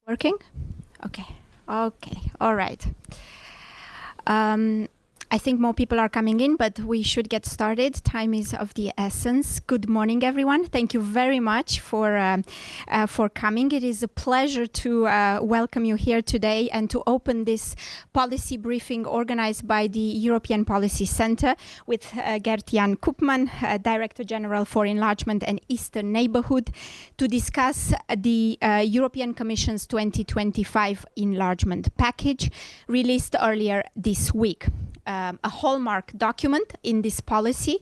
Working? Okay. Okay. All right. I think more people are coming in, but we should get started. Time is of the essence. Good morning, everyone. Thank you very much for coming. It is a pleasure to welcome you here today and to open this policy briefing organized by the European Policy Center with Gert Koopman, Director General for Enlargement and Eastern Neighbourhood, to discuss the European Commission's 2025 Enlargement Package released earlier this week. A hallmark document in this policy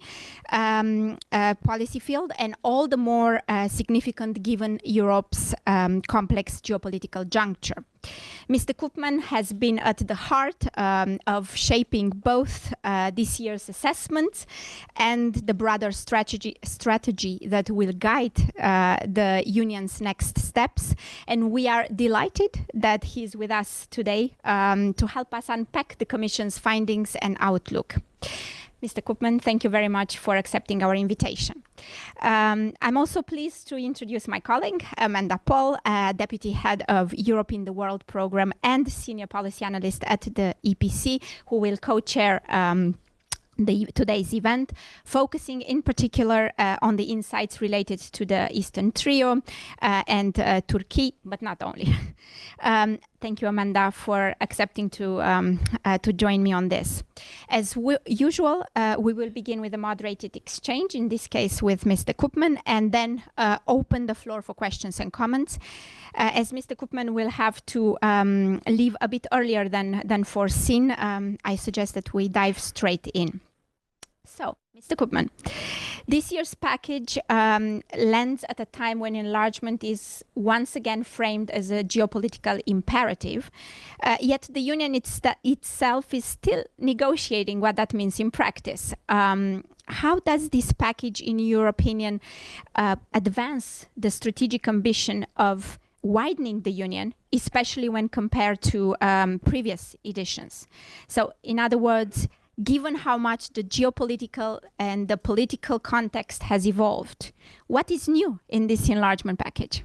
field, and all the more significant given Europe's complex geopolitical juncture. Mr. Koopman has been at the heart of shaping both this year's assessments and the broader strategy that will guide the Union's next steps. And we are delighted that he's with us today to help us unpack the Commission's findings and outlook. Mr. Koopman, thank you very much for accepting our invitation. I'm also pleased to introduce my colleague, Amanda Paul, Deputy Head of Europe in the World Programme and Senior Policy Analyst at the EPC, who will co-chair today's event, focusing in particular on the insights related to the Eastern Trio and Turkey, but not only. Thank you, Amanda, for accepting to join me on this. As usual, we will begin with a moderated exchange, in this case with Mr. Koopman, and then open the floor for questions and comments. As Mr. Koopman will have to leave a bit earlier than foreseen, I suggest that we dive straight in. So, Mr. Koopman, this year's package lands at a time when enlargement is once again framed as a geopolitical imperative, yet the Union itself is still negotiating what that means in practice. How does this package, in your opinion, advance the strategic ambition of widening the Union, especially when compared to previous editions? So, in other words, given how much the geopolitical and the political context has evolved, what is new in this enlargement package?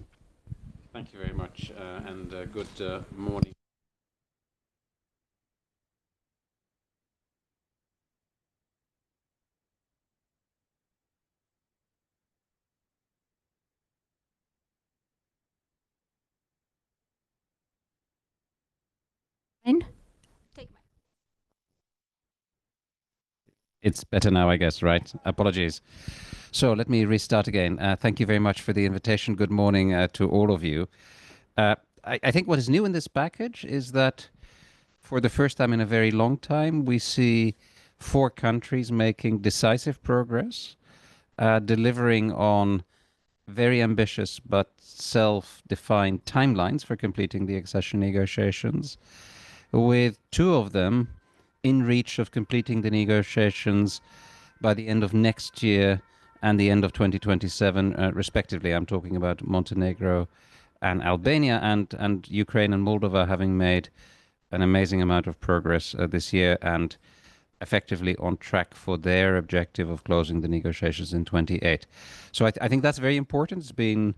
Thank you very much, and good morning. It's better now, I guess, right? Apologies. So let me restart again. Thank you very much for the invitation. Good morning to all of you. I think what is new in this package is that for the first time in a very long time, we see 4 countries making decisive progress, delivering on very ambitious but self-defined timelines for completing the accession negotiations, with 2 of them in reach of completing the negotiations by the end of next year and the end of 2027, respectively. I'm talking about Montenegro and Albania, and Ukraine and Moldova having made an amazing amount of progress this year and effectively on track for their objective of closing the negotiations in 28. So I think that's very important. It's been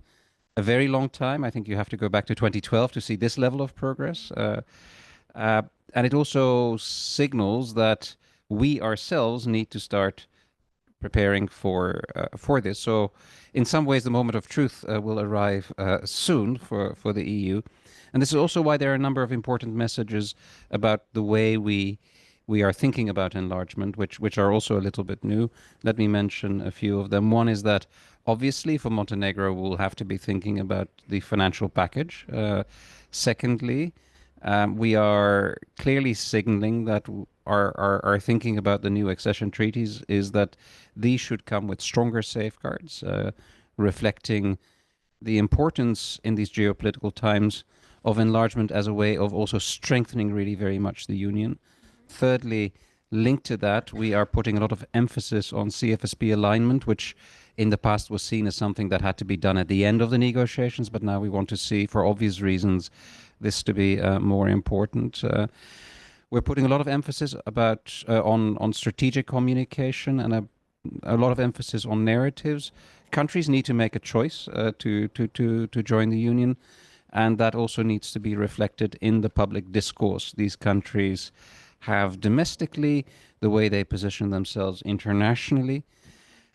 a very long time. I think you have to go back to 2012 to see this level of progress. And it also signals that we ourselves need to start preparing for this. So in some ways, the moment of truth will arrive soon for the EU. And this is also why there are a number of important messages about the way we are thinking about enlargement, which are also a little bit new. Let me mention a few of them. One is that obviously for Montenegro, we'll have to be thinking about the financial package. Secondly, we are clearly signaling that our thinking about the new accession treaties is that these should come with stronger safeguards, reflecting the importance in these geopolitical times of enlargement as a way of also strengthening really very much the Union. Thirdly, linked to that, we are putting a lot of emphasis on CFSP alignment, which in the past was seen as something that had to be done at the end of the negotiations, but now we want to see, for obvious reasons, this to be more important. We're putting a lot of emphasis on strategic communication and a lot of emphasis on narratives. Countries need to make a choice to join the Union, and that also needs to be reflected in the public discourse. These countries have domestically the way they position themselves internationally.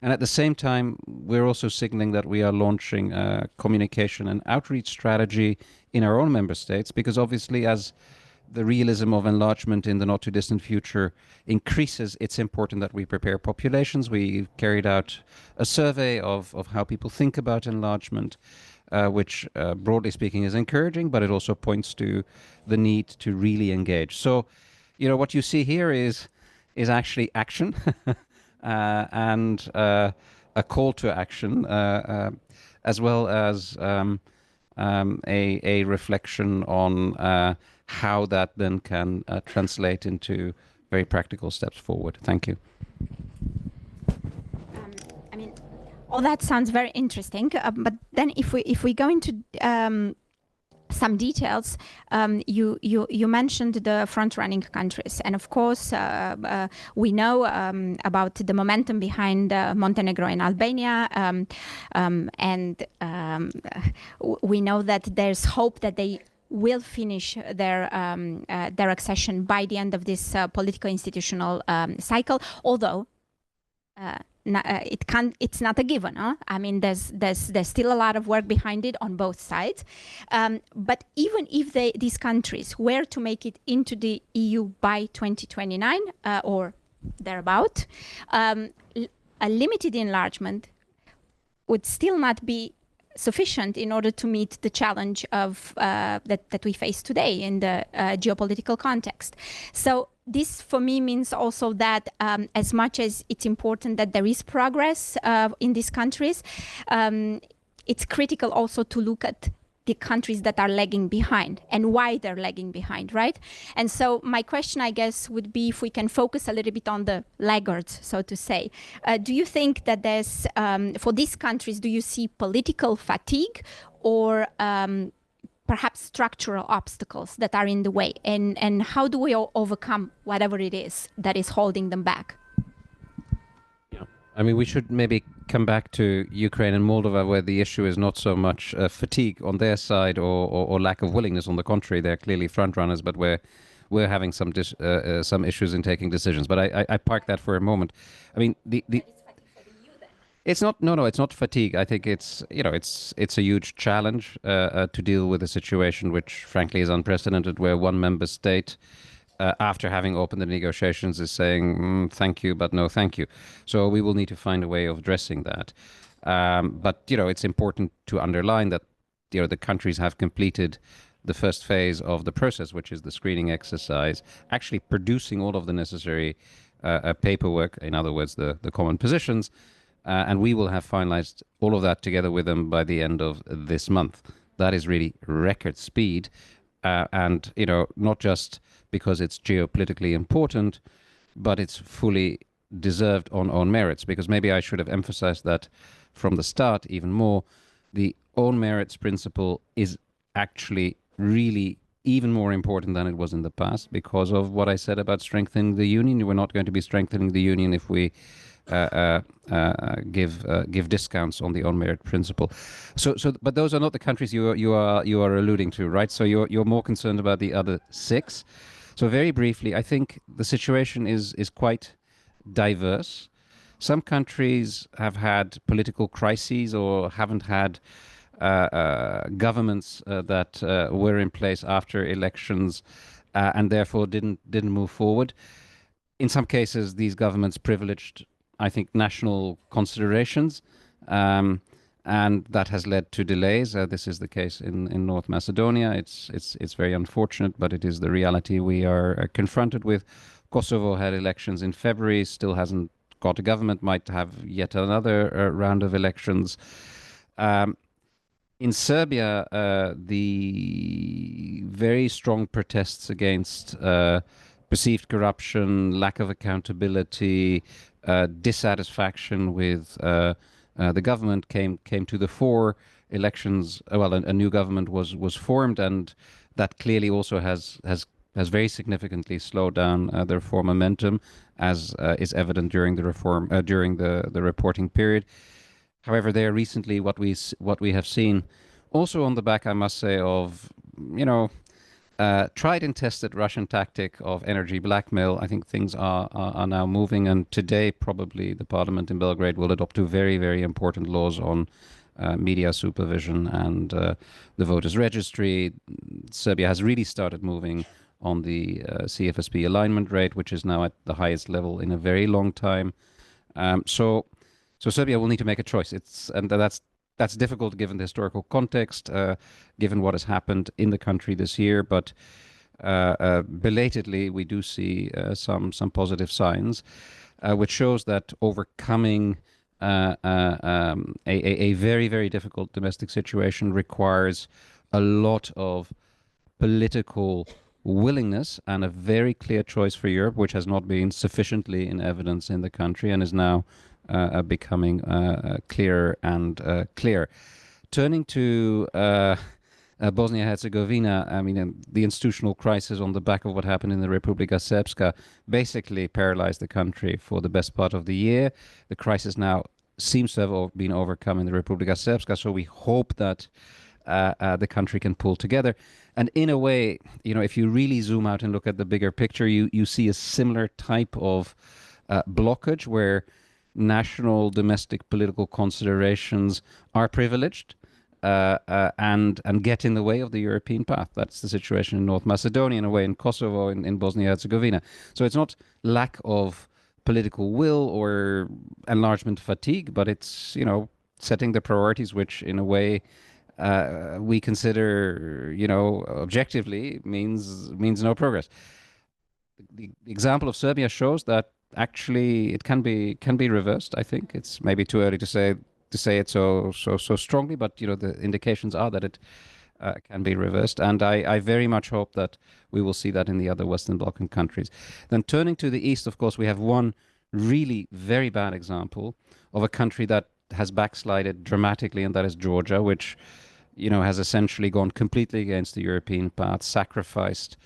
And at the same time, we're also signaling that we are launching a communication and outreach strategy in our own member states, because obviously as the realism of enlargement in the not too distant future increases, it's important that we prepare populations. We carried out a survey of how people think about enlargement, which broadly speaking is encouraging, but it also points to the need to really engage. So, what you see here is actually action and a call to action, as well as a reflection on how that then can translate into very practical steps forward. Thank you. I mean, all that sounds very interesting, but then if we go into some details, you mentioned the front-running countries, and of course we know about the momentum behind Montenegro and Albania, and we know that there's hope that they will finish their accession by the end of this political institutional cycle, although it's not a given. Huh? I mean, there's still a lot of work behind it on both sides. But even if these countries were to make it into the EU by 2029 or thereabout, a limited enlargement would still not be sufficient in order to meet the challenge of that we face today in the geopolitical context. So this for me means also that as much as it's important that there is progress in these countries, it's critical also to look at the countries that are lagging behind and why they're lagging behind, right? And so my question, I guess, would be if we can focus a little bit on the laggards, so to say. Do you think that there's, for these countries, do you see political fatigue or perhaps structural obstacles that are in the way? And how do we overcome whatever it is that is holding them back? Yeah, I mean, we should maybe come back to Ukraine and Moldova, where the issue is not so much fatigue on their side or lack of willingness. On the contrary, they're clearly front runners, but we're having some issues in taking decisions. But I park that for a moment. I mean, it's not it's not fatigue. I think it's a huge challenge to deal with a situation which frankly is unprecedented, where one member state, after having opened the negotiations, is saying thank you but no thank you. So we will need to find a way of addressing that. But it's important to underline that the countries have completed the first phase of the process, which is the screening exercise, actually producing all of the necessary paperwork, in other words, the common positions. And we will have finalized all of that together with them by the end of this month. That is really record speed. And, not just because it's geopolitically important, but it's fully deserved on own merits. Because maybe I should have emphasized that from the start even more. The own merits principle is actually really even more important than it was in the past, because of what I said about strengthening the union. We're not going to be strengthening the union if we give discounts on the own merit principle. But those are not the countries you are alluding to, right? So you're more concerned about the other six. So very briefly, I think the situation is quite diverse. Some countries have had political crises or haven't had governments that were in place after elections and therefore didn't move forward. In some cases, these governments privileged, I think, national considerations, and that has led to delays. This is the case in North Macedonia. It's very unfortunate, but it is the reality we are confronted with. Kosovo had elections in February, still hasn't got a government, might have yet another round of elections. In Serbia, the very strong protests against perceived corruption, lack of accountability, dissatisfaction with the government came to the fore. Elections, a new government was formed, and that clearly also has very significantly slowed down the reform momentum, as is evident during the reporting period. However, there recently, what we have seen Also on the back, I must say, of, tried and tested Russian tactic of energy blackmail. I think things are now moving, and today probably the parliament in Belgrade will adopt two very, very important laws on media supervision and the voters registry. Serbia has really started moving on the CFSP alignment rate, which is now at the highest level in a very long time. So Serbia will need to make a choice. That's difficult given the historical context, given what has happened in the country this year. But belatedly, we do see some positive signs, which shows that overcoming a very, very difficult domestic situation requires a lot of political willingness and a very clear choice for Europe, which has not been sufficiently in evidence in the country and is now becoming clearer and clear. Turning to Bosnia-Herzegovina, I mean, the institutional crisis on the back of what happened in the Republika Srpska basically paralyzed the country for the best part of the year. The crisis now seems to have been overcome in the Republika Srpska, so we hope that the country can pull together. And in a way, if you really zoom out and look at the bigger picture, you see a similar type of blockage where national domestic political considerations are privileged and get in the way of the European path. That's the situation in North Macedonia, in a way, in Kosovo, in Bosnia-Herzegovina. So it's not lack of political will or enlargement fatigue, but it's, setting the priorities, which in a way we consider, objectively means no progress. The example of Serbia shows that actually it can be reversed. I think it's maybe too early to say it so strongly, but the indications are that it can be reversed, and I very much hope that we will see that in the other Western Balkan countries. Then turning to the east, of course, we have one really very bad example of a country that has backslided dramatically, and that is Georgia, which has essentially gone completely against the European path, sacrificed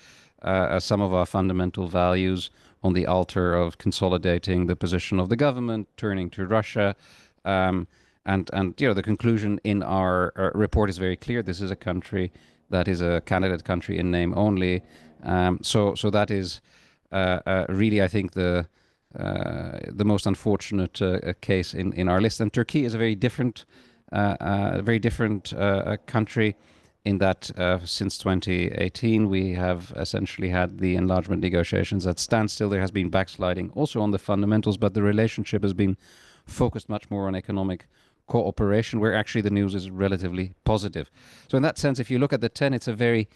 some of our fundamental values on the altar of consolidating the position of the government, turning to Russia. And the conclusion in our report is very clear. This is a country that is a candidate country in name only. So that is really, I think, the most unfortunate case in our list. And Turkey is a very different country in that since 2018 we have essentially had the enlargement negotiations at standstill. There has been backsliding also on the fundamentals, but the relationship has been focused much more on economic cooperation, where actually the news is relatively positive. So in that sense, if you look at the 10, it's a very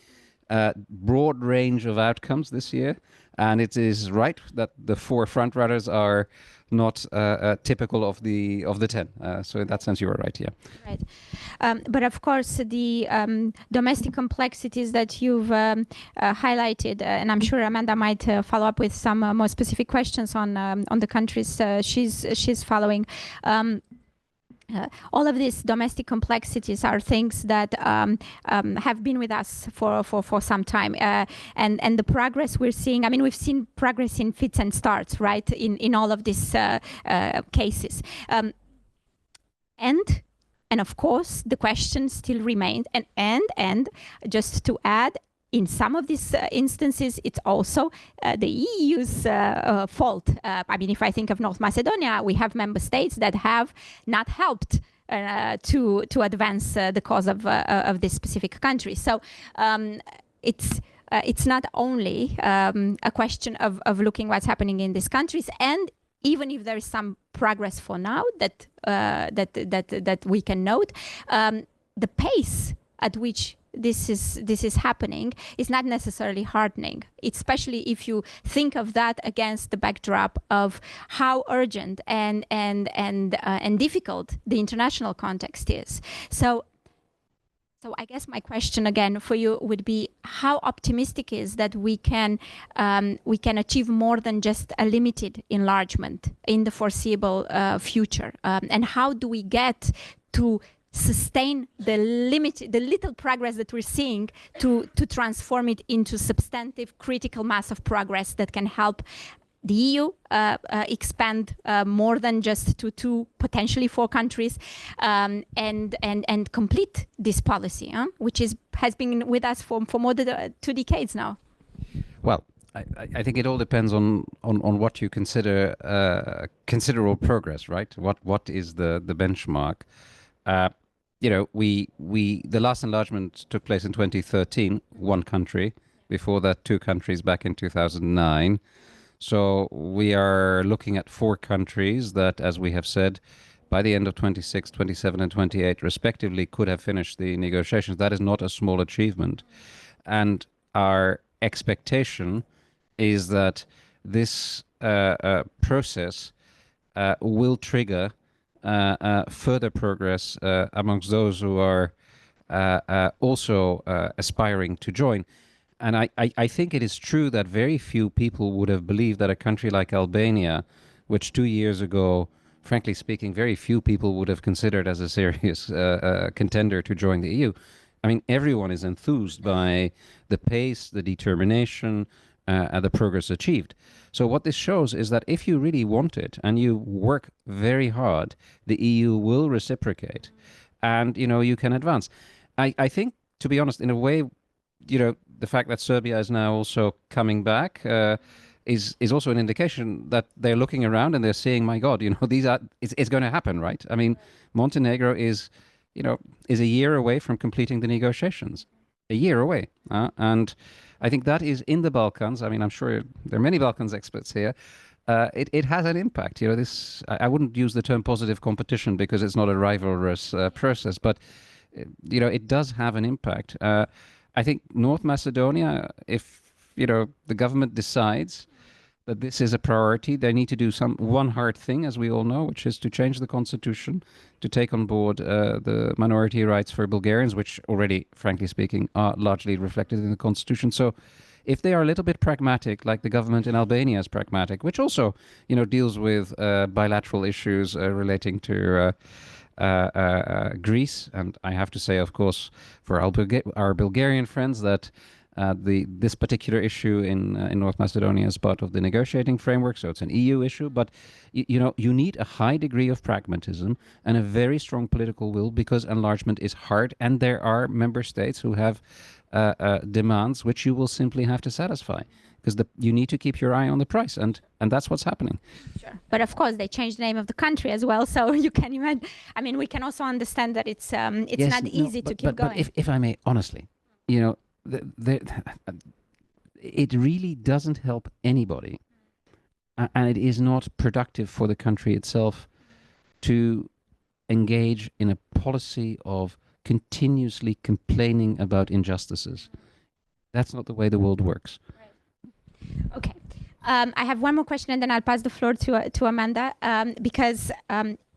broad range of outcomes this year, and it is right that the four frontrunners are not typical of the 10. So in that sense, you are right here. Right. But of course, the domestic complexities that you've highlighted, and I'm sure Amanda might follow up with some more specific questions on the countries she's following. All of these domestic complexities are things that have been with us for some time, and the progress we're seeing. I mean, we've seen progress in fits and starts, right? In all of these cases, and of course the question still remains. And just to add, in some of these instances, it's also the EU's fault. I mean, if I think of North Macedonia, we have member states that have not helped to advance the cause of this specific country. So it's not only a question of looking what's happening in these countries, and even if there is some progress for now that we can note, the pace at which this is happening is not necessarily heartening, especially if you think of that against the backdrop of how urgent and difficult the international context is. So I guess my question again for you would be, how optimistic is that we can achieve more than just a limited enlargement in the foreseeable future, and how do we get to sustain the little progress that we're seeing to transform it into substantive critical mass of progress that can help the EU expand more than just to 2, potentially 4 countries, and complete this policy, which has been with us for more than 2 decades now? Well, I think it all depends on what you consider considerable progress, right? What is the benchmark? The last enlargement took place in 2013, 1 country. Before that, 2 countries back in 2009. So we are looking at 4 countries that, as we have said, by the end of 26, 27, and 28, respectively, could have finished the negotiations. That is not a small achievement. And our expectation is that this process will trigger further progress amongst those who are also aspiring to join. And I think it is true that very few people would have believed that a country like Albania, which 2 years ago, frankly speaking, very few people would have considered as a serious contender to join the EU. I mean, everyone is enthused by the pace, the determination, and the progress achieved. So what this shows is that if you really want it and you work very hard, the EU will reciprocate, and you can advance. I think, to be honest, in a way, the fact that Serbia is now also coming back is also an indication that they're looking around and they're seeing, my God, it's going to happen, right? I mean, Montenegro is a year away from completing the negotiations, a year away, and I think that is in the Balkans. I mean, I'm sure there are many Balkans experts here. It has an impact. I wouldn't use the term positive competition because it's not a rivalrous process, but it does have an impact. I think North Macedonia, if the government decides that this is a priority, they need to do one hard thing, as we all know, which is to change the constitution, to take on board the minority rights for Bulgarians, which already, frankly speaking, are largely reflected in the constitution. So if they are a little bit pragmatic, like the government in Albania is pragmatic, which also deals with bilateral issues relating to Greece, and I have to say, of course, for our Bulgarian friends, that this particular issue in North Macedonia is part of the negotiating framework, so it's an EU issue. But you need a high degree of pragmatism and a very strong political will, because enlargement is hard, and there are member states who have demands which you will simply have to satisfy, because you need to keep your eye on the price, and that's what's happening. Sure. But of course, they changed the name of the country as well, so you can imagine. I mean, we can also understand that it's not easy to keep going. But if I may, honestly, it really doesn't help anybody, and it is not productive for the country itself to engage in a policy of continuously complaining about injustices. That's not the way the world works. Okay. I have one more question, and then I'll pass the floor to Amanda, because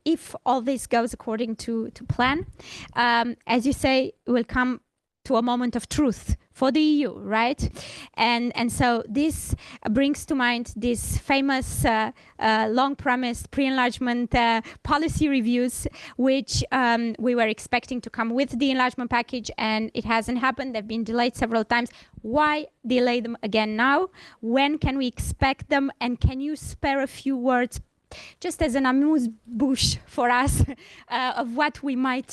if all this goes according to plan, as you say, we'll come to a moment of truth for the EU, right? And so this brings to mind this famous long-promised pre-enlargement policy reviews, which we were expecting to come with the enlargement package, and it hasn't happened. They've been delayed several times. Why delay them again now? When can we expect them? And can you spare a few words, just as an amuse-bouche for us, of what we might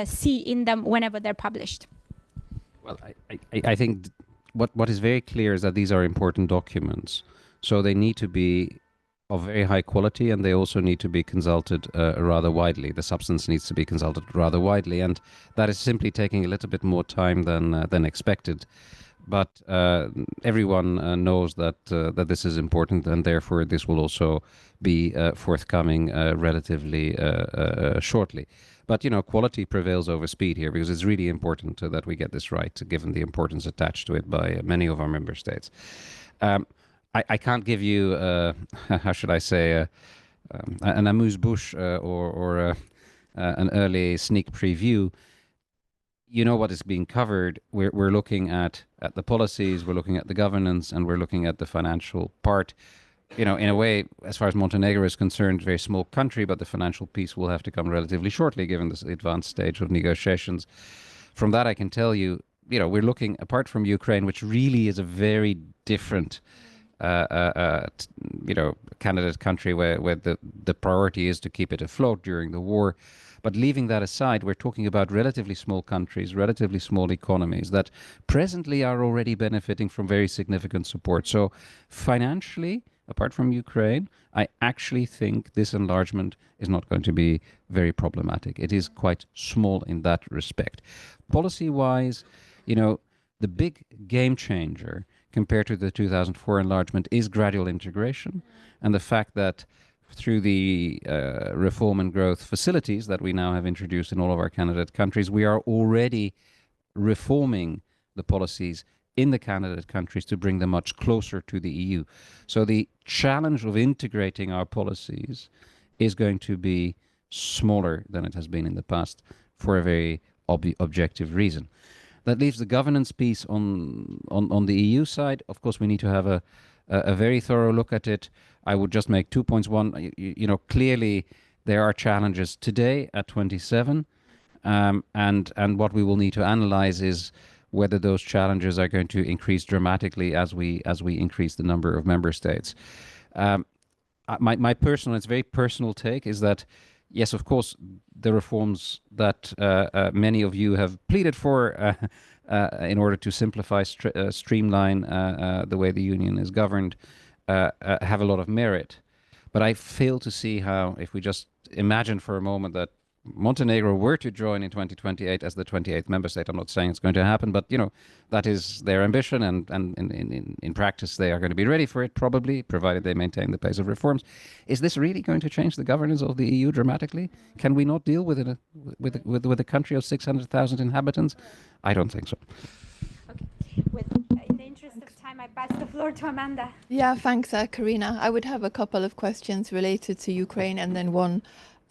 see in them whenever they're published? Well, I think what is very clear is that these are important documents. So they need to be of very high quality, and they also need to be consulted rather widely. The substance needs to be consulted rather widely, and that is simply taking a little bit more time than expected. But everyone knows that this is important, and therefore this will also be forthcoming relatively shortly. But quality prevails over speed here, because it's really important that we get this right, given the importance attached to it by many of our member states. I can't give you, how should I say, an amuse-bouche or an early sneak preview. You know what is being covered. We're looking at the policies, we're looking at the governance, and we're looking at the financial part. In a way, as far as Montenegro is concerned, very small country, but the financial piece will have to come relatively shortly, given this advanced stage of negotiations. From that, I can tell you, we're looking, apart from Ukraine, which really is a very different candidate country where the priority is to keep it afloat during the war. But leaving that aside, we're talking about relatively small countries, relatively small economies that presently are already benefiting from very significant support. So financially, apart from Ukraine, I actually think this enlargement is not going to be very problematic. It is quite small in that respect. Policy-wise, the big game changer compared to the 2004 enlargement is gradual integration, and the fact that through the reform and growth facilities that we now have introduced in all of our candidate countries, we are already reforming the policies in the candidate countries to bring them much closer to the EU. So the challenge of integrating our policies is going to be smaller than it has been in the past for a very objective reason. That leaves the governance piece on the EU side. Of course, we need to have a very thorough look at it. I would just make 2 points. One, clearly there are challenges today at 27, and what we will need to analyze is whether those challenges are going to increase dramatically as we increase the number of member states. My personal, it's a very personal take, is that yes, of course, the reforms that many of you have pleaded for in order to simplify, streamline the way the union is governed have a lot of merit. But I fail to see how, if we just imagine for a moment that Montenegro were to join in 2028 as the 28th member state, I'm not saying it's going to happen, but that is their ambition, and in practice they are going to be ready for it, probably, provided they maintain the pace of reforms. Is this really going to change the governance of the EU dramatically? Can we not deal with it with a country of 600,000 inhabitants? I don't think so. Okay. In the interest of time, I pass the floor to Amanda. Yeah, thanks, Corina. I would have a couple of questions related to Ukraine and then one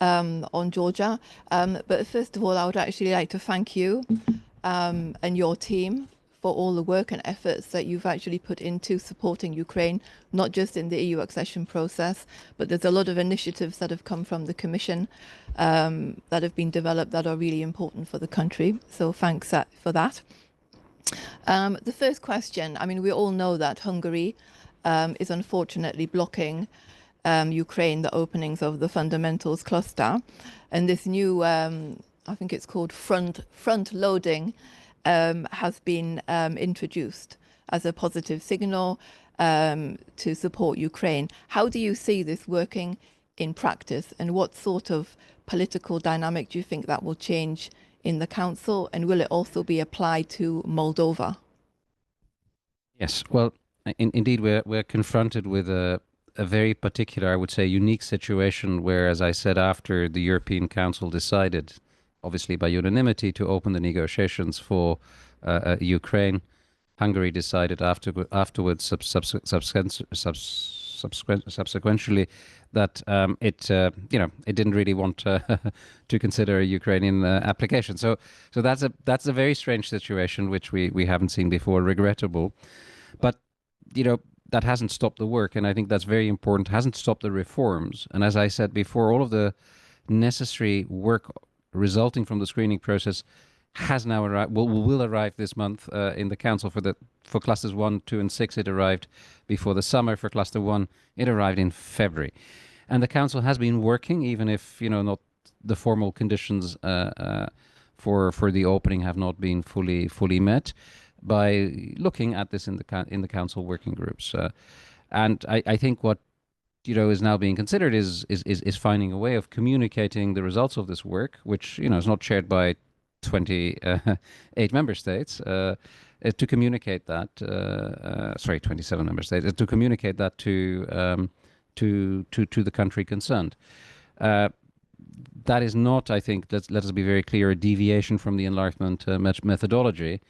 on Georgia. But first of all, I would actually like to thank you and your team for all the work and efforts that you've actually put into supporting Ukraine, not just in the EU accession process, but there's a lot of initiatives that have come from the Commission that have been developed that are really important for the country. So thanks for that. The first question, I mean, we all know that Hungary is unfortunately blocking Ukraine, the openings of the fundamentals cluster, and this new, I think it's called front loading, has been introduced as a positive signal to support Ukraine. How do you see this working in practice, and what sort of political dynamic do you think that will change in the Council, and will it also be applied to Moldova? Yes, well, indeed, we're confronted with a very particular, I would say, unique situation where, as I said, after the European Council decided, obviously by unanimity, to open the negotiations for Ukraine, Hungary decided afterwards, subsequently, that it didn't really want to consider a Ukrainian application. So that's a very strange situation, which we haven't seen before, regrettable. But that hasn't stopped the work, and I think that's very important. Hasn't stopped the reforms, and as I said before, all of the necessary work resulting from the screening process has now arrived. Will arrive this month in the Council for clusters 1, 2, and 6. It arrived before the summer. For cluster 1, it arrived in February, and the Council has been working, even if not the formal conditions for the opening have not been fully met, by looking at this in the Council working groups. And I think what is now being considered is finding a way of communicating the results of this work, which is not shared by 28 member states, to communicate that. 27 member states, to communicate that to the country concerned. That is not, I think, let us be very clear, a deviation from the enlargement methodology.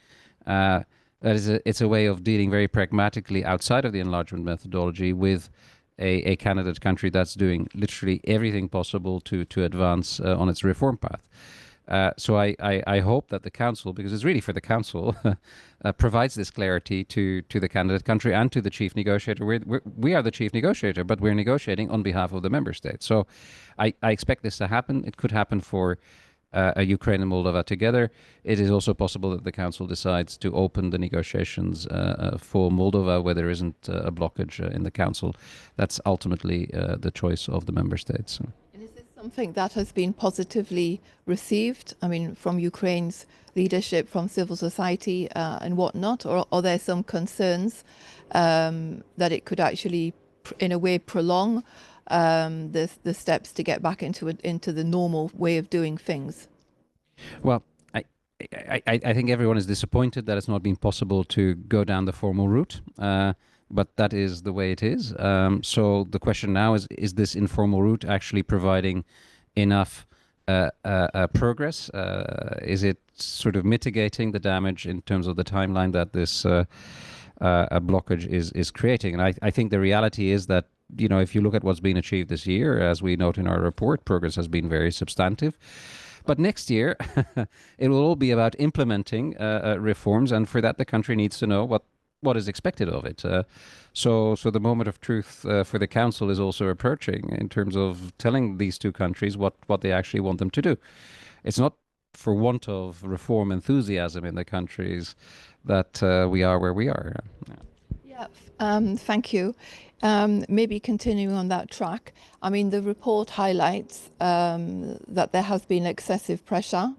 It's a way of dealing very pragmatically outside of the enlargement methodology with a candidate country that's doing literally everything possible to advance on its reform path. So I hope that the Council, because it's really for the Council, provides this clarity to the candidate country and to the chief negotiator. We are the chief negotiator, but we're negotiating on behalf of the member states. So I expect this to happen. It could happen for Ukraine and Moldova together. It is also possible that the Council decides to open the negotiations for Moldova where there isn't a blockage in the Council. That's ultimately the choice of the member states. And is this something that has been positively received? I mean, from Ukraine's leadership, from civil society and whatnot, or are there some concerns that it could actually, in a way, prolong the steps to get back into the normal way of doing things? Well, I think everyone is disappointed that it's not been possible to go down the formal route, but that is the way it is. So the question now is this informal route actually providing enough progress? Is it sort of mitigating the damage in terms of the timeline that this blockage is creating? And I think the reality is that, you know, if you look at what's been achieved this year, as we note in our report, progress has been very substantive. But next year, it will all be about implementing reforms, and for that, the country needs to know what is expected of it. So the moment of truth for the Council is also approaching in terms of telling these two countries what they actually want them to do. It's not for want of reform enthusiasm in the countries that we are where we are. Yeah, thank you. Maybe continuing on that track, I mean, the report highlights that there has been excessive pressure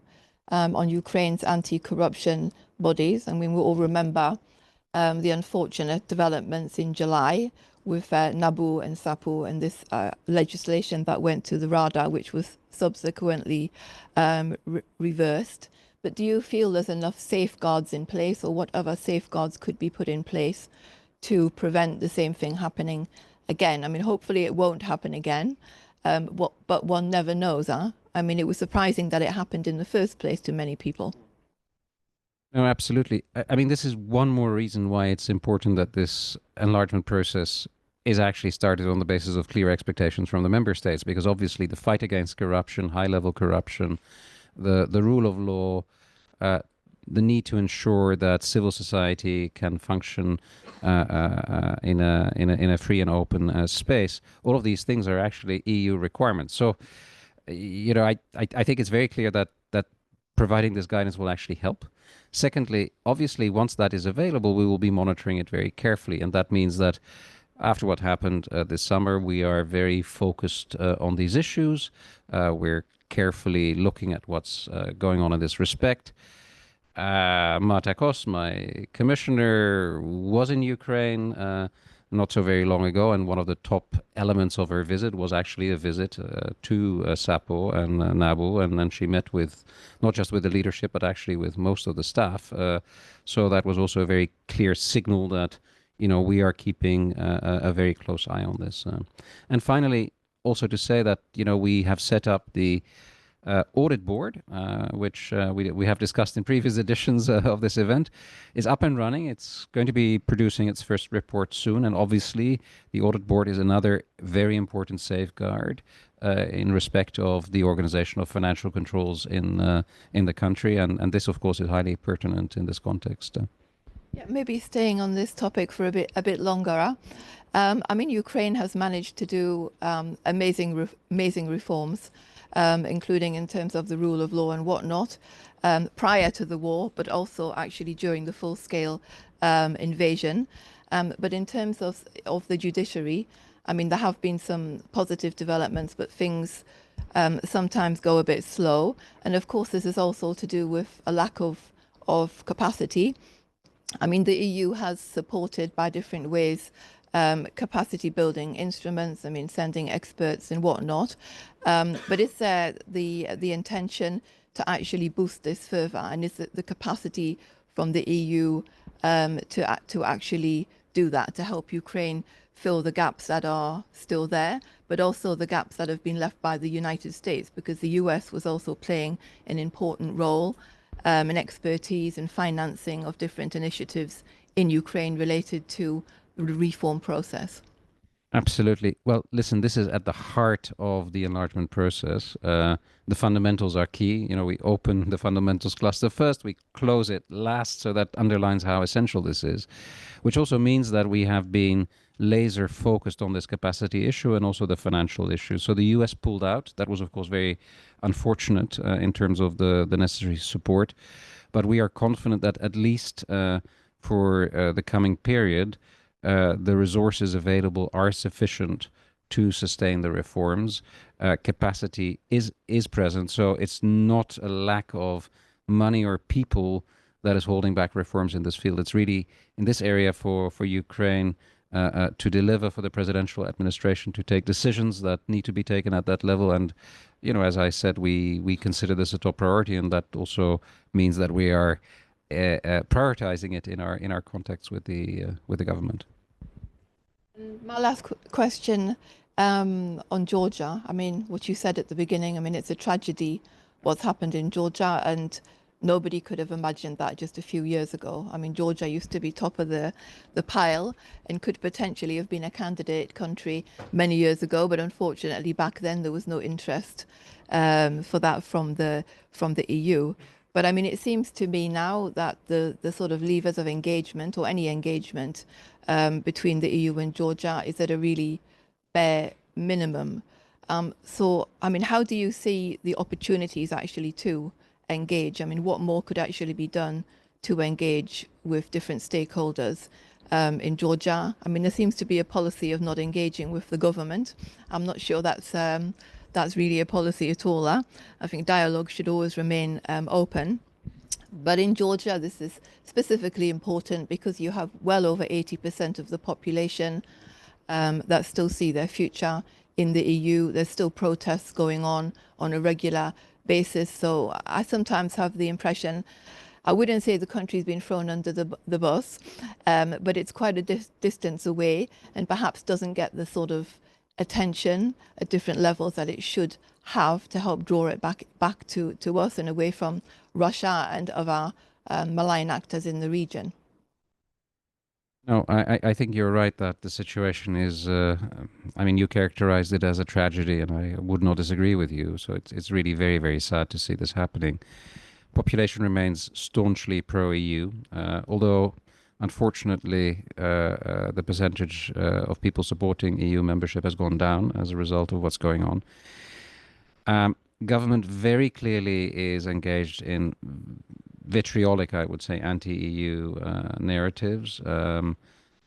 on Ukraine's anti-corruption bodies. I mean, we all remember the unfortunate developments in July with NABU and SAPU and this legislation that went to the Rada, which was subsequently reversed. But do you feel there's enough safeguards in place, or what other safeguards could be put in place to prevent the same thing happening again? I mean, hopefully it won't happen again, but one never knows, huh? I mean, it was surprising that it happened in the first place to many people. No, absolutely. I mean, this is one more reason why it's important that this enlargement process is actually started on the basis of clear expectations from the member states, because obviously the fight against corruption, high-level corruption, the rule of law, the need to ensure that civil society can function in a free and open space. All of these things are actually EU requirements. So, you know, I think it's very clear that providing this guidance will actually help. Secondly, obviously, once that is available, we will be monitoring it very carefully, and that means that after what happened this summer, we are very focused on these issues. We're carefully looking at what's going on in this respect. Marta Kos, my commissioner, was in Ukraine not so very long ago, and one of the top elements of her visit was actually a visit to SAPO and NABU, and then she met with, not just with the leadership, but actually with most of the staff. So that was also a very clear signal that, you know, we are keeping a very close eye on this. And finally, also to say that, you know, we have set up the audit board, which we have discussed in previous editions of this event, is up and running. It's going to be producing its first report soon, and obviously the audit board is another very important safeguard in respect of the organization of financial controls in the country, and this, of course, is highly pertinent in this context. Yeah, maybe staying on this topic for a bit longer. I mean, Ukraine has managed to do amazing reforms, including in terms of the rule of law and whatnot, prior to the war, but also actually during the full-scale invasion. But in terms of the judiciary, I mean, there have been some positive developments, but things sometimes go a bit slow. And of course, this is also to do with a lack of capacity. I mean, the EU has supported by different ways capacity building instruments, I mean, sending experts and whatnot. But is there the intention to actually boost this further? And is it the capacity from the EU to actually do that, to help Ukraine fill the gaps that are still there, but also the gaps that have been left by the United States? Because the US was also playing an important role in expertise and financing of different initiatives in Ukraine related to the reform process. Absolutely. Well, listen, this is at the heart of the enlargement process. The fundamentals are key. You know, we open the fundamentals cluster first, we close it last, so that underlines how essential this is, which also means that we have been laser focused on this capacity issue and also the financial issue. So the US pulled out. That was, of course, very unfortunate in terms of the necessary support. But we are confident that at least for the coming period, the resources available are sufficient to sustain the reforms. Capacity is present, so it's not a lack of money or people that is holding back reforms in this field. It's really in this area for Ukraine to deliver, for the presidential administration to take decisions that need to be taken at that level. And, you know, as I said, we consider this a top priority, and that also means that we are prioritizing it in our contacts with the government. My last question on Georgia. I mean, what you said at the beginning, I mean, it's a tragedy what's happened in Georgia, and nobody could have imagined that just a few years ago. I mean, Georgia used to be top of the pile and could potentially have been a candidate country many years ago, but unfortunately back then there was no interest for that from the EU. But I mean, it seems to me now that the sort of levers of engagement, or any engagement between the EU and Georgia, is at a really bare minimum. So, I mean, how do you see the opportunities actually to engage? I mean, what more could actually be done to engage with different stakeholders in Georgia? I mean, there seems to be a policy of not engaging with the government. I'm not sure that's really a policy at all. I think dialogue should always remain open. But in Georgia, this is specifically important because you have well over 80% of the population that still see their future in the EU. There's still protests going on a regular basis. So I sometimes have the impression, I wouldn't say the country's been thrown under the bus, but it's quite a distance away and perhaps doesn't get the sort of attention at different levels that it should have to help draw it back to us and away from Russia and other malign actors in the region. No, I think you're right that the situation is, I mean, you characterized it as a tragedy, and I would not disagree with you. So it's really very, very sad to see this happening. Population remains staunchly pro-EU, although unfortunately the percentage of people supporting EU membership has gone down as a result of what's going on. Government very clearly is engaged in vitriolic, I would say, anti-EU narratives,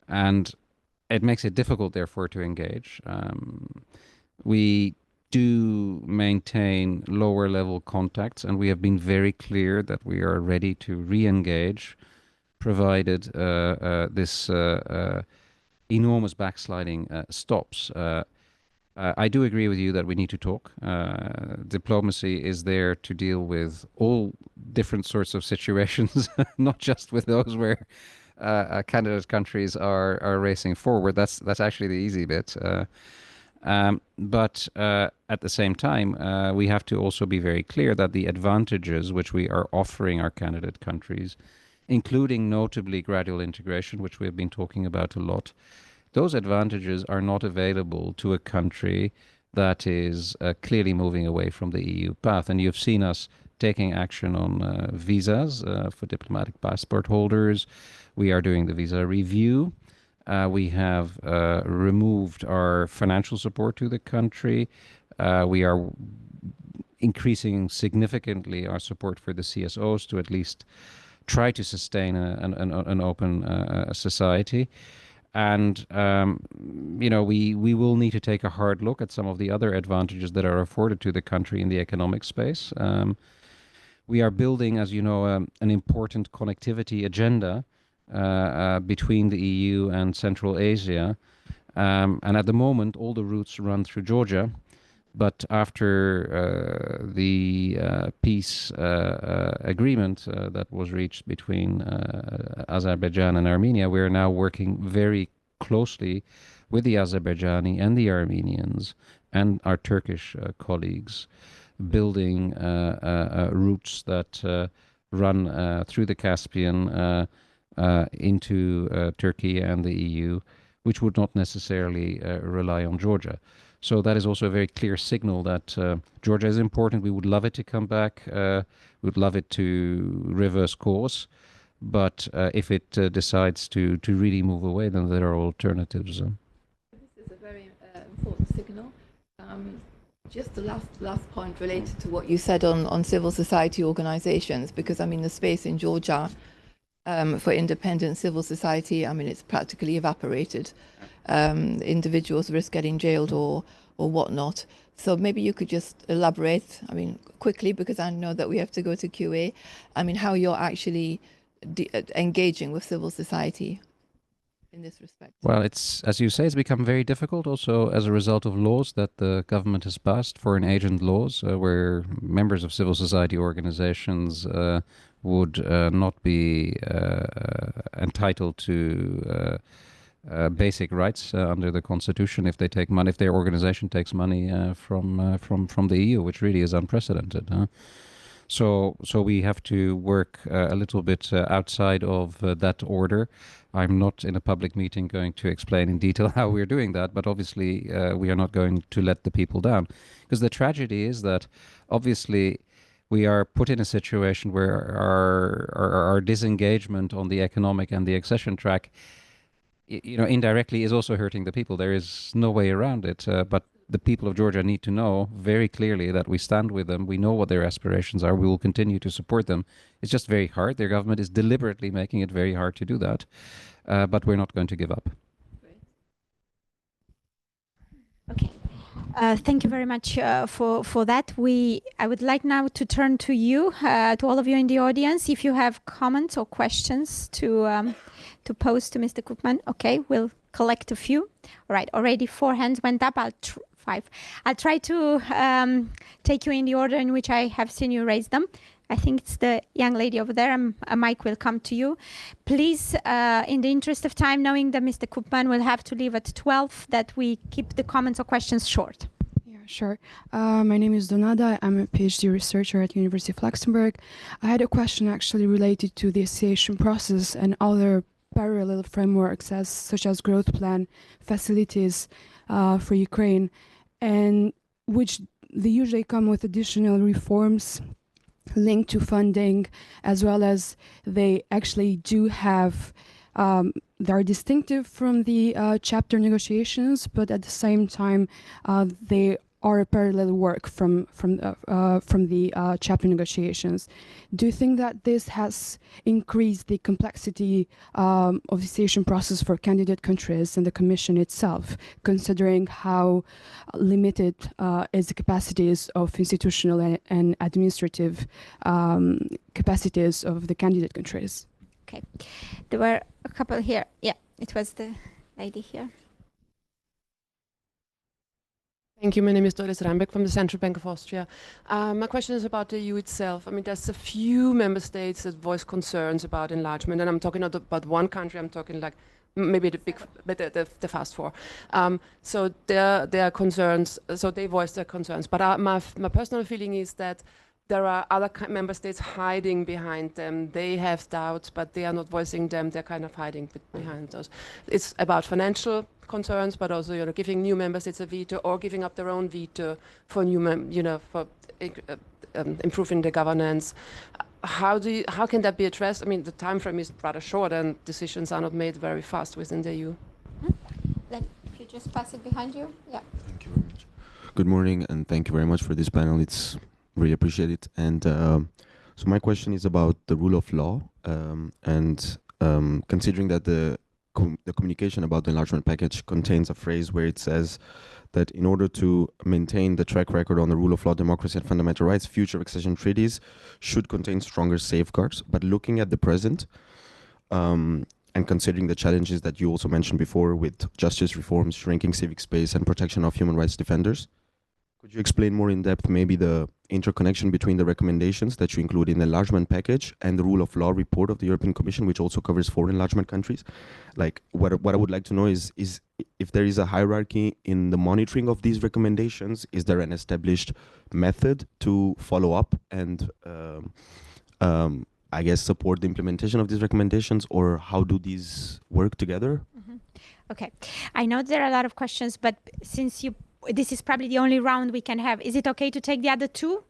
and it makes it difficult, therefore, to engage. We do maintain lower level contacts, and we have been very clear that we are ready to re-engage, provided this enormous backsliding stops. I do agree with you that we need to talk. Diplomacy is there to deal with all different sorts of situations, not just with those where candidate countries are racing forward. That's actually the easy bit. But at the same time, we have to also be very clear that the advantages which we are offering our candidate countries, including notably gradual integration, which we have been talking about a lot, those advantages are not available to a country that is clearly moving away from the EU path. And you've seen us taking action on visas for diplomatic passport holders. We are doing the visa review. We have removed our financial support to the country. We are increasing significantly our support for the CSOs to at least try to sustain an open society. And, you know, we will need to take a hard look at some of the other advantages that are afforded to the country in the economic space. We are building, as you know, an important connectivity agenda between the EU and Central Asia. And at the moment, all the routes run through Georgia. But after the peace agreement that was reached between Azerbaijan and Armenia, we are now working very closely with the Azerbaijani and the Armenians and our Turkish colleagues, building routes that run through the Caspian into Turkey and the EU, which would not necessarily rely on Georgia. So that is also a very clear signal that Georgia is important. We would love it to come back. We would love it to reverse course. But if it decides to really move away, then there are alternatives. This is a very important signal. Just the last point related to what you said on civil society organizations, because I mean the space in Georgia for independent civil society, I mean it's practically evaporated. Individuals risk getting jailed or whatnot. So maybe you could just elaborate, I mean, quickly, because I know that we have to go to QA. I mean, how you're actually engaging with civil society in this respect. Well, it's, as you say, it's become very difficult also as a result of laws that the government has passed, foreign agent laws, where members of civil society organizations would not be entitled to basic rights under the constitution if they take money, if their organization takes money from the EU, which really is unprecedented. So we have to work a little bit outside of that order. I'm not in a public meeting going to explain in detail how we're doing that, but obviously we are not going to let the people down. Because the tragedy is that obviously we are put in a situation where our disengagement on the economic and the accession track, indirectly is also hurting the people. There is no way around it. But the people of Georgia need to know very clearly that we stand with them. We know what their aspirations are. We will continue to support them. It's just very hard. Their government is deliberately making it very hard to do that. But we're not going to give up. Okay. Thank you very much for that. I would like now to turn to you, to all of you in the audience, if you have comments or questions to pose to Mr. Koopman. Okay, we'll collect a few. All right, already 4 hands went up. 5. I'll try to take you in the order in which I have seen you raise them. I think it's the young lady over there. A mic will come to you. Please, in the interest of time, knowing that Mr. Koopman will have to leave at 12, that we keep the comments or questions short. Yeah, sure. My name is Donada. I'm a PhD researcher at University of Luxembourg. I had a question actually related to the association process and other parallel frameworks such as growth plan facilities for Ukraine, and which they usually come with additional reforms linked to funding, as well as they actually do have, they're distinctive from the chapter negotiations, but at the same time, they are a parallel work from the chapter negotiations. Do you think that this has increased the complexity of the association process for candidate countries and the Commission itself, considering how limited is the capacities of institutional and administrative capacities of the candidate countries? Okay, there were a couple here. Yeah, it was the lady here. Thank you. My name is Doris Rambeck from the Central Bank of Austria. My question is about the EU itself. I mean, there's a few member states that voice concerns about enlargement, and I'm talking not about one country. I'm talking like maybe the big, but the fast four. So there are concerns. So they voice their concerns. But my personal feeling is that there are other member states hiding behind them. They have doubts, but they are not voicing them. They're kind of hiding behind those. It's about financial concerns, but also giving new member states a veto or giving up their own veto for for improving the governance. How can that be addressed? I mean, the time frame is rather short, and decisions are not made very fast within the EU. Then if you just pass it behind you, yeah. Thank you very much. Good morning, and thank you very much for this panel. It's really appreciate it. And so my question is about the rule of law, and considering that the communication about the enlargement package contains a phrase where it says that in order to maintain the track record on the rule of law, democracy, and fundamental rights, future accession treaties should contain stronger safeguards. But looking at the present, and considering the challenges that you also mentioned before with justice reforms, shrinking civic space, and protection of human rights defenders, could you explain more in depth maybe the interconnection between the recommendations that you include in the enlargement package and the rule of law report of the European Commission, which also covers 4 enlargement countries? Like what I would like to know is if there is a hierarchy in the monitoring of these recommendations, is there an established method to follow up and I guess support the implementation of these recommendations, or how do these work together? Mm-hmm. Okay, I know there are a lot of questions, but since this is probably the only round we can have. Is it okay to take the other 2?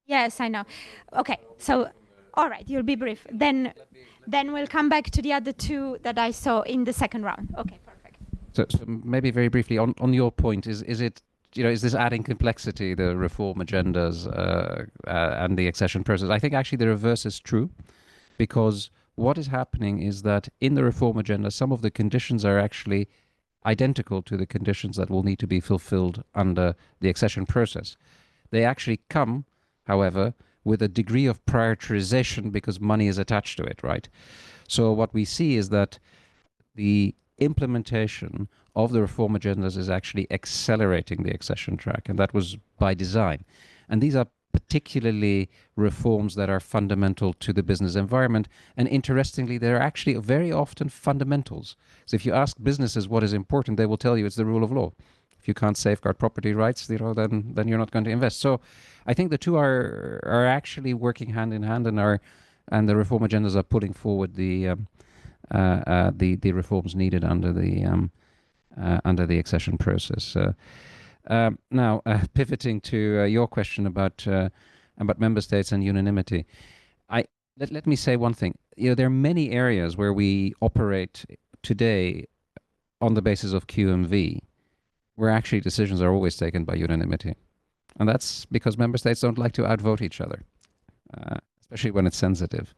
Yes, I know. Okay, so all right, you'll be brief. Then we'll come back to the other two that I saw in the second round. Okay, perfect. So maybe very briefly on your point, is it, is this adding complexity, the reform agendas and the accession process? I think actually the reverse is true, because what is happening is that in the reform agenda, some of the conditions are actually identical to the conditions that will need to be fulfilled under the accession process. They actually come, however, with a degree of prioritization because money is attached to it, right? So what we see is that the implementation of the reform agendas is actually accelerating the accession track, and that was by design. And these are particularly reforms that are fundamental to the business environment. And interestingly, they're actually very often fundamentals. So if you ask businesses what is important, they will tell you it's the rule of law. If you can't safeguard property rights, then you're not going to invest. So I think the two are actually working hand in hand, and the reform agendas are putting forward the reforms needed under the accession process. Now, pivoting to your question about member states and unanimity, let me say one thing. There are many areas where we operate today on the basis of QMV, where actually decisions are always taken by unanimity, and that's because member states don't like to outvote each other, especially when it's sensitive.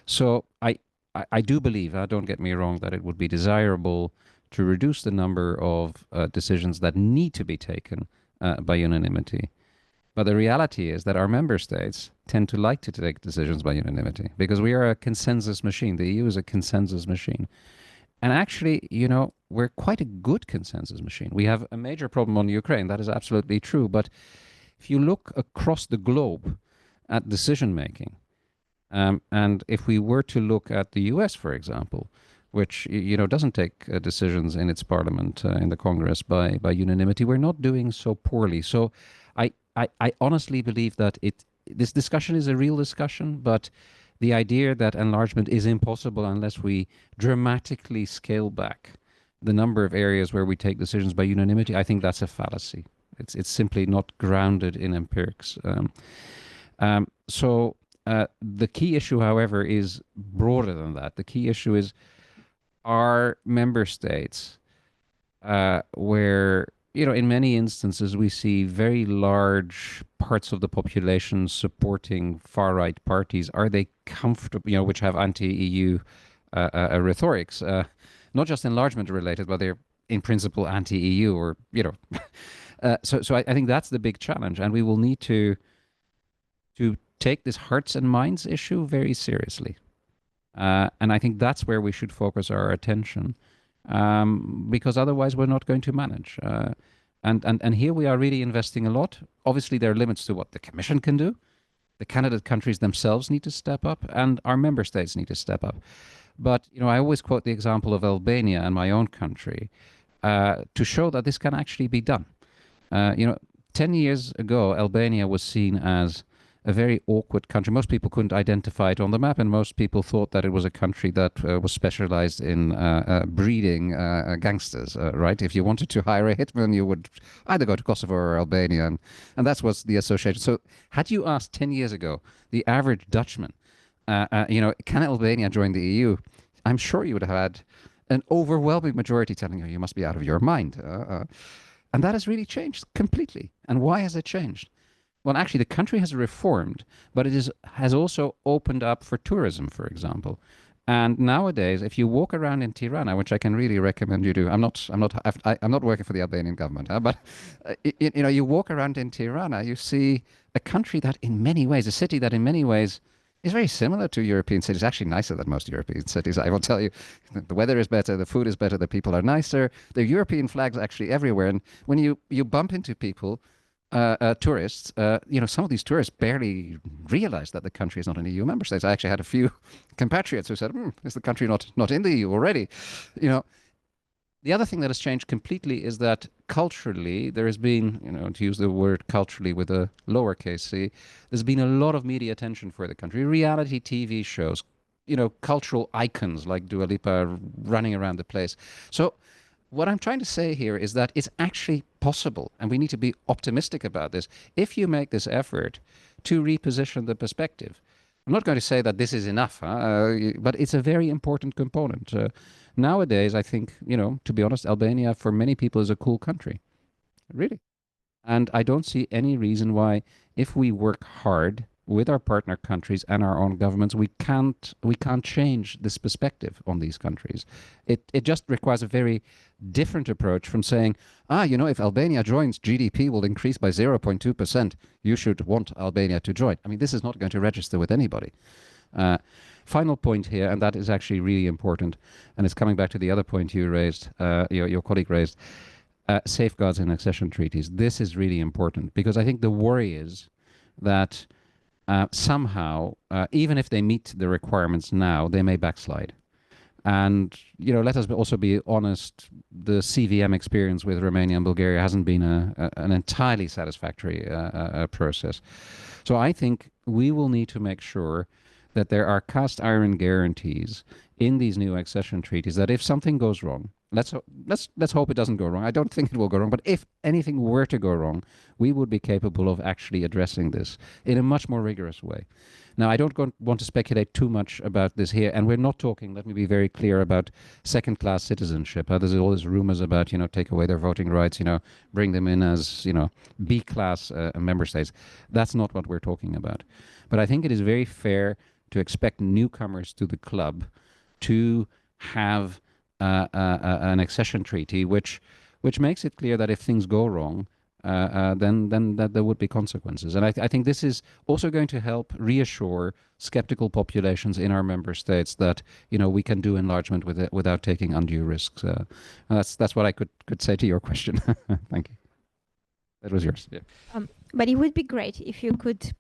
So I do believe, don't get me wrong, that it would be desirable to reduce the number of decisions that need to be taken by unanimity. But the reality is that our member states tend to like to take decisions by unanimity because we are a consensus machine. The EU is a consensus machine. And actually, we're quite a good consensus machine. We have a major problem on Ukraine. That is absolutely true. But if you look across the globe at decision making, and if we were to look at the US, for example, which doesn't take decisions in its parliament, in the Congress by unanimity, we're not doing so poorly. So I honestly believe that this discussion is a real discussion, but the idea that enlargement is impossible unless we dramatically scale back the number of areas where we take decisions by unanimity, I think that's a fallacy. It's simply not grounded in empirics. So the key issue, however, is broader than that. The key issue is, are member states where, in many instances we see very large parts of the population supporting far-right parties, are they comfortable, which have anti-EU rhetorics, not just enlargement related, but they're in principle anti-EU or, so I think that's the big challenge, and we will need to take this hearts and minds issue very seriously. And I think that's where we should focus our attention, because otherwise we're not going to manage. And here we are really investing a lot. Obviously, there are limits to what the Commission can do. The candidate countries themselves need to step up, and our member states need to step up. But I always quote the example of Albania and my own country to show that this can actually be done. 10 years ago, Albania was seen as a very awkward country. Most people couldn't identify it on the map, and most people thought that it was a country that was specialized in breeding gangsters, right? If you wanted to hire a hitman, you would either go to Kosovo or Albania, and that's what's the association. So had you asked 10 years ago the average Dutchman, can Albania join the EU? I'm sure you would have had an overwhelming majority telling you must be out of your mind. And that has really changed completely. And why has it changed? Well, actually, the country has reformed, but it has also opened up for tourism, for example. And nowadays, if you walk around in Tirana, which I can really recommend you do, I'm not working for the Albanian government, but you walk around in Tirana, you see a country that, in many ways, a city that, in many ways, is very similar to European cities. Actually, nicer than most European cities. I will tell you, the weather is better, the food is better, the people are nicer. The European flags are actually everywhere, and when you bump into people. Tourists, some of these tourists barely realize that the country is not an EU member state. I actually had a few compatriots who said, is the country not in the EU already? The other thing that has changed completely is that culturally, there has been, to use the word culturally with a lowercase c, there's been a lot of media attention for the country. Reality TV shows, cultural icons like Dua Lipa running around the place. So what I'm trying to say here is that it's actually possible, and we need to be optimistic about this, if you make this effort to reposition the perspective. I'm not going to say that this is enough, but it's a very important component. Nowadays, I think, to be honest, Albania for many people is a cool country, really. And I don't see any reason why, if we work hard with our partner countries and our own governments, we can't change this perspective on these countries. It just requires a very different approach from saying, if Albania joins, GDP will increase by 0.2%. You should want Albania to join. I mean, this is not going to register with anybody. Final point here, and that is actually really important, and it's coming back to the other point you raised, your colleague raised, safeguards in accession treaties. This is really important, because I think the worry is that somehow, even if they meet the requirements now, they may backslide. And, let us also be honest, the CVM experience with Romania and Bulgaria hasn't been an entirely satisfactory process. So I think we will need to make sure that there are cast iron guarantees in these new accession treaties that if something goes wrong, let's hope it doesn't go wrong. I don't think it will go wrong, but if anything were to go wrong, we would be capable of actually addressing this in a much more rigorous way. Now, I don't want to speculate too much about this here, and we're not talking, let me be very clear, about second-class citizenship. There's all these rumors about, take away their voting rights, bring them in as, B-class member states. That's not what we're talking about. But I think it is very fair to expect newcomers to the club to have an accession treaty which makes it clear that if things go wrong, then that there would be consequences. And I think this is also going to help reassure skeptical populations in our member states that we can do enlargement without taking undue risks. That's what I could say to your question. Thank you. That was yours. Yeah. But it would be great if you could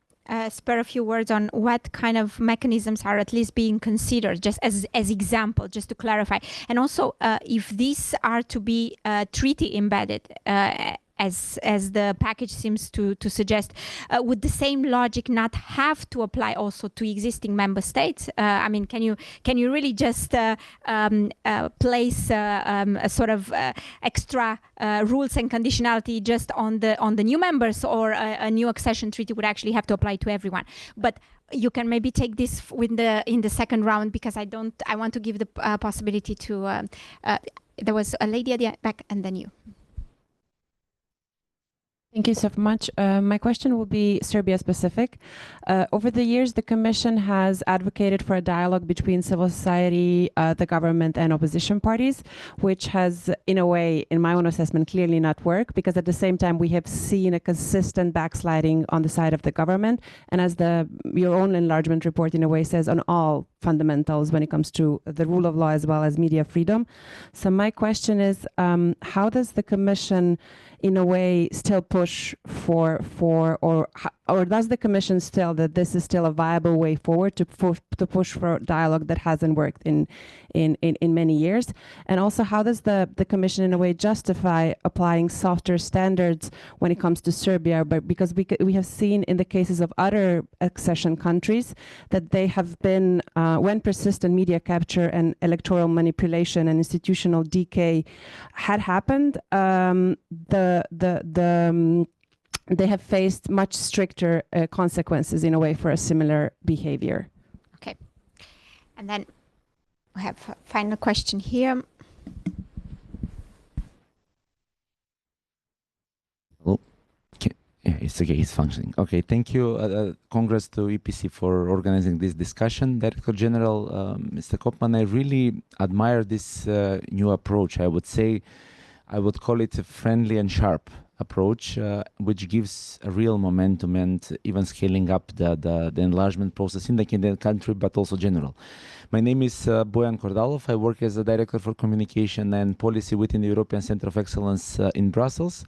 spare a few words on what kind of mechanisms are at least being considered, just as example, just to clarify. And also, if these are to be treaty embedded, as the package seems to suggest, would the same logic not have to apply also to existing member states? I mean, can you really just place a sort of extra rules and conditionality just on the new members, or a new accession treaty would actually have to apply to everyone? But you can maybe take this in the second round, because I want to give the possibility to. There was a lady at the back, and then you. Thank you so much. My question will be Serbia specific. Over the years, the Commission has advocated for a dialogue between civil society, the government, and opposition parties, which has, in a way, in my own assessment, clearly not worked, because at the same time, we have seen a consistent backsliding on the side of the government. And as your own enlargement report, in a way, says, on all fundamentals when it comes to the rule of law as well as media freedom. So my question is, how does the Commission in a way still push for or does the Commission still that this is still a viable way forward to push for dialogue that hasn't worked in many years? And also, how does the Commission in a way justify applying softer standards when it comes to Serbia? But because we have seen in the cases of other accession countries that they have been when persistent media capture and electoral manipulation and institutional decay had happened, they have faced much stricter consequences in a way for a similar behavior. Okay. And then we have a final question here. Oh, okay. Yeah, it's okay, it's functioning. Okay, thank you. Congrats to EPC for organizing this discussion. Director General, Mr. Koopman, I really admire this new approach. I would call it a friendly and sharp approach, which gives a real momentum and even scaling up the enlargement process in the Canadian country, but also general. My name is Bojan Kordalov. I work as a Director for Communication and Policy within the European Center of Excellence in Brussels,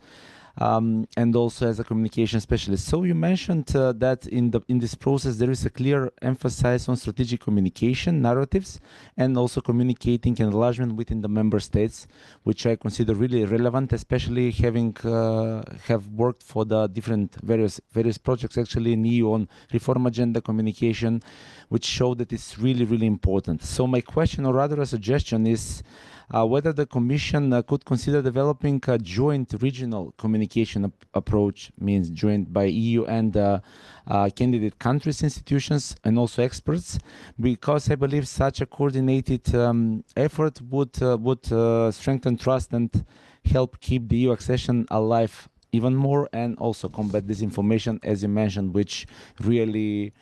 and also as a communication specialist. So you mentioned that in this process there is a clear emphasis on strategic communication narratives and also communicating enlargement within the member states, which I consider really relevant, especially having have worked for the different various projects actually in EU on reform agenda communication, which show that it's really important. So my question, or rather a suggestion, is whether the Commission could consider developing a joint regional communication approach, means joined by EU and candidate countries, institutions, and also experts, because I believe such a coordinated effort would strengthen trust and help keep the EU accession alive even more, and also combat disinformation, as you mentioned, which really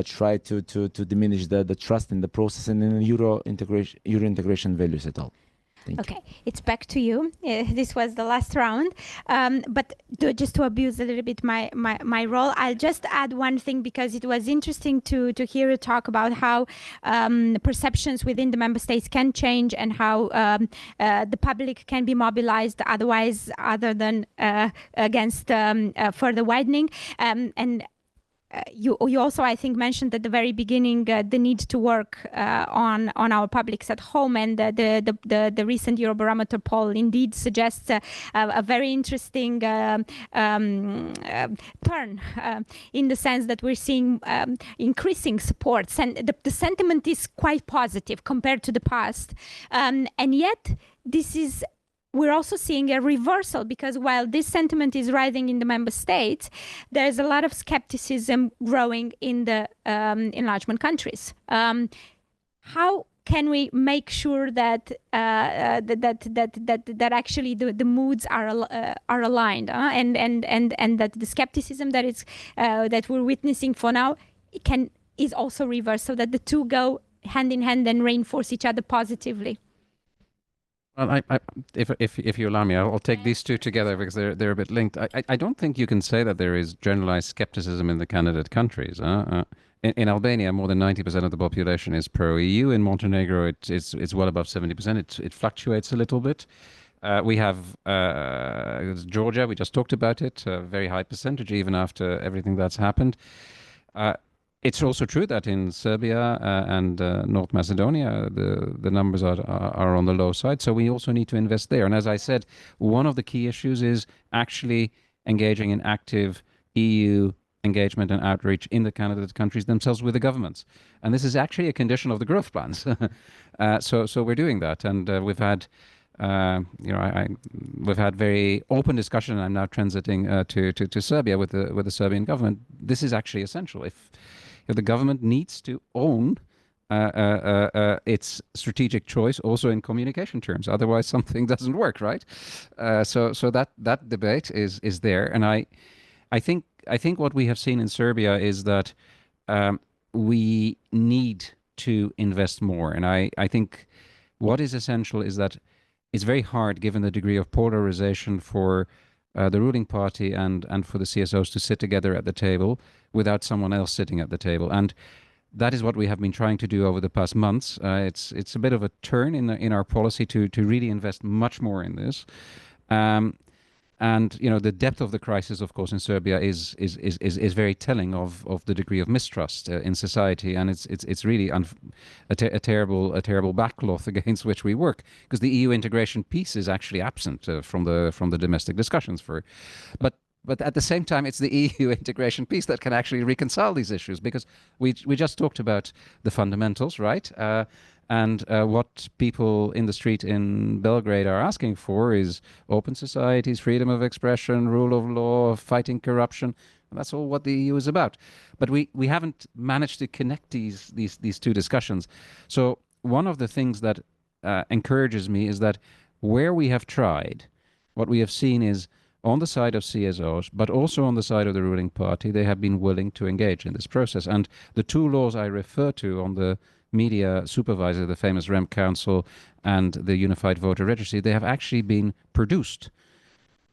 try to diminish the trust in the process and in Euro integration values at all. Okay, it's back to you. This was the last round, but just to abuse a little bit my role, I'll just add one thing, because it was interesting to hear you talk about how perceptions within the member states can change, and how the public can be mobilized otherwise, other than against further widening. And you also, I think, mentioned at the very beginning the need to work on our publics at home, and the recent Eurobarometer poll indeed suggests a very interesting turn, in the sense that we're seeing increasing supports, and the sentiment is quite positive compared to the past, and yet we're also seeing a reversal, because while this sentiment is rising in the member states, there's a lot of skepticism growing in the enlargement countries. How can we make sure that that actually the moods are aligned, and that the skepticism that we're witnessing for now is also reversed, so that the two go hand in hand and reinforce each other positively? Well, if you allow me, I'll take these two together, because they're a bit linked. I don't think you can say that there is generalized skepticism in the candidate countries. In Albania, more than 90% of the population is pro-EU. In Montenegro, it's well above 70%. It fluctuates a little bit. We have Georgia, we just talked about it, a very high percentage, even after everything that's happened. It's also true that in Serbia and North Macedonia, the numbers are on the low side. So we also need to invest there. And as I said, one of the key issues is actually engaging in active EU engagement and outreach in the candidate countries themselves with the governments. And this is actually a condition of the growth plans. So we're doing that. And we've had we've had very open discussion. I'm now transiting to Serbia with the Serbian government. This is actually essential. If the government needs to own its strategic choice also in communication terms, otherwise something doesn't work, right? So that debate is there, and I think what we have seen in Serbia is that we need to invest more, and I think what is essential is that it's very hard, given the degree of polarization, for the ruling party and for the CSOs to sit together at the table without someone else sitting at the table. And that is what we have been trying to do over the past months. It's a bit of a turn in our policy to really invest much more in this. And the depth of the crisis, of course, in Serbia is very telling of the degree of mistrust in society, and it's really a terrible backcloth against which we work, because the EU integration piece is actually absent from the domestic discussions But at the same time, it's the EU integration piece that can actually reconcile these issues, because we just talked about the fundamentals, right? And what people in the street in Belgrade are asking for is open societies, freedom of expression, rule of law, fighting corruption. That's all what the EU is about. But we haven't managed to connect these two discussions. So one of the things that encourages me is that where we have tried, what we have seen is, on the side of CSOs, but also on the side of the ruling party, they have been willing to engage in this process. And the two laws I refer to on the media supervisor, the famous REM Council, and the Unified Voter Registry, they have actually been produced,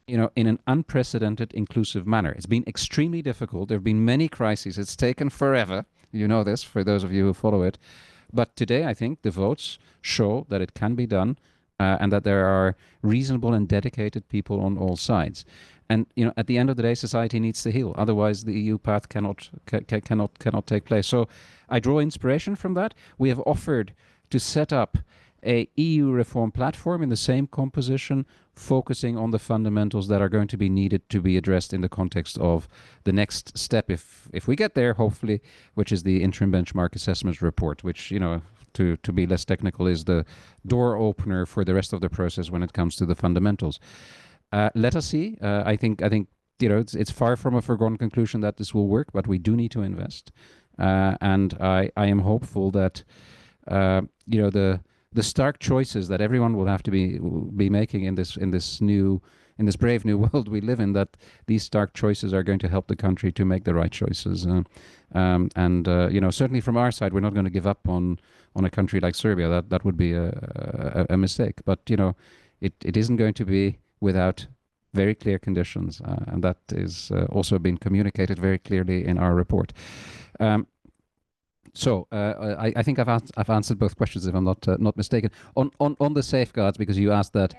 in an unprecedented, inclusive manner. It's been extremely difficult. There have been many crises. It's taken forever. You know this, for those of you who follow it. But today, I think the votes show that it can be done. And that there are reasonable and dedicated people on all sides. And at the end of the day, society needs to heal. Otherwise, the EU path cannot take place. So I draw inspiration from that. We have offered to set up a EU reform platform in the same composition, focusing on the fundamentals that are going to be needed to be addressed in the context of the next step, if we get there, hopefully, which is the interim benchmark assessment report, which to be less technical, is the door opener for the rest of the process when it comes to the fundamentals. Let us see. I think it's far from a foregone conclusion that this will work, but we do need to invest. And I am hopeful that the stark choices that everyone will have to be making in this brave new world we live in, that these stark choices are going to help the country to make the right choices. Certainly from our side, we're not going to give up on a country like Serbia. That would be a mistake. But it isn't going to be without very clear conditions, and that is also been communicated very clearly in our report. I think I've answered both questions, if I'm not mistaken. On the safeguards, because you asked that.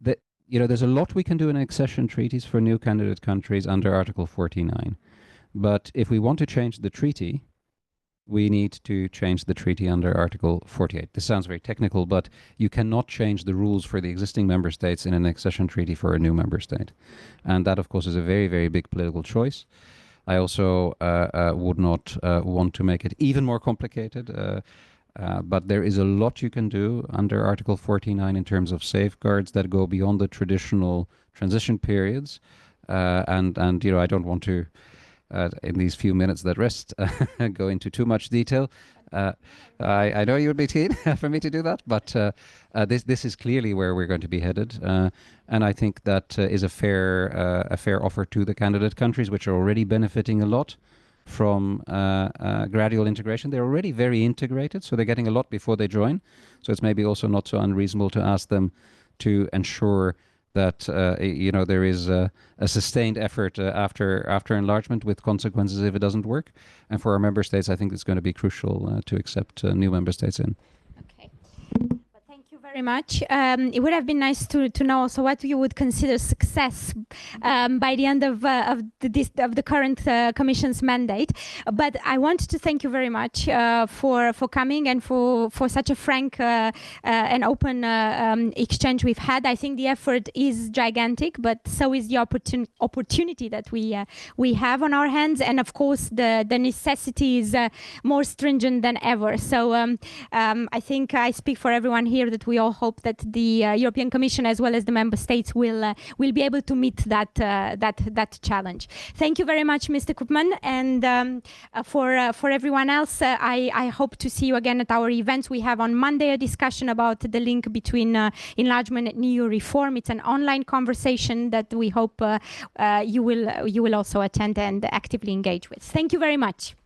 Yes. There's a lot we can do in accession treaties for new candidate countries under Article 49. But if we want to change the treaty, we need to change the treaty under Article 48. This sounds very technical, but you cannot change the rules for the existing member states in an accession treaty for a new member state. And that, of course, is a very, very big political choice. I also would not want to make it even more complicated, but there is a lot you can do under Article 49 in terms of safeguards that go beyond the traditional transition periods. I don't want to, in these few minutes that rest, go into too much detail. I know you would be keen for me to do that, but this is clearly where we're going to be headed, and I think that is a fair offer to the candidate countries, which are already benefiting a lot from gradual integration. They're already very integrated, so they're getting a lot before they join. So it's maybe also not so unreasonable to ask them to ensure that there is a sustained effort after enlargement with consequences if it doesn't work. And for our member states, I think it's going to be crucial to accept new member states in. Okay. Well, thank you very much. It would have been nice to know also what you would consider success by the end of the current Commission's mandate. But I want to thank you very much for coming and for such a frank and open exchange we've had. I think the effort is gigantic, but so is the opportunity that we have on our hands, and of course the necessity is more stringent than ever. So I think I speak for everyone here that we all hope that the European Commission as well as the member states will be able to meet that challenge. Thank you very much, Mr. Koopman, and for everyone else, I hope to see you again at our events. We have on Monday a discussion about the link between enlargement and EU reform. It's an online conversation that we hope you will also attend and actively engage with. Thank you very much.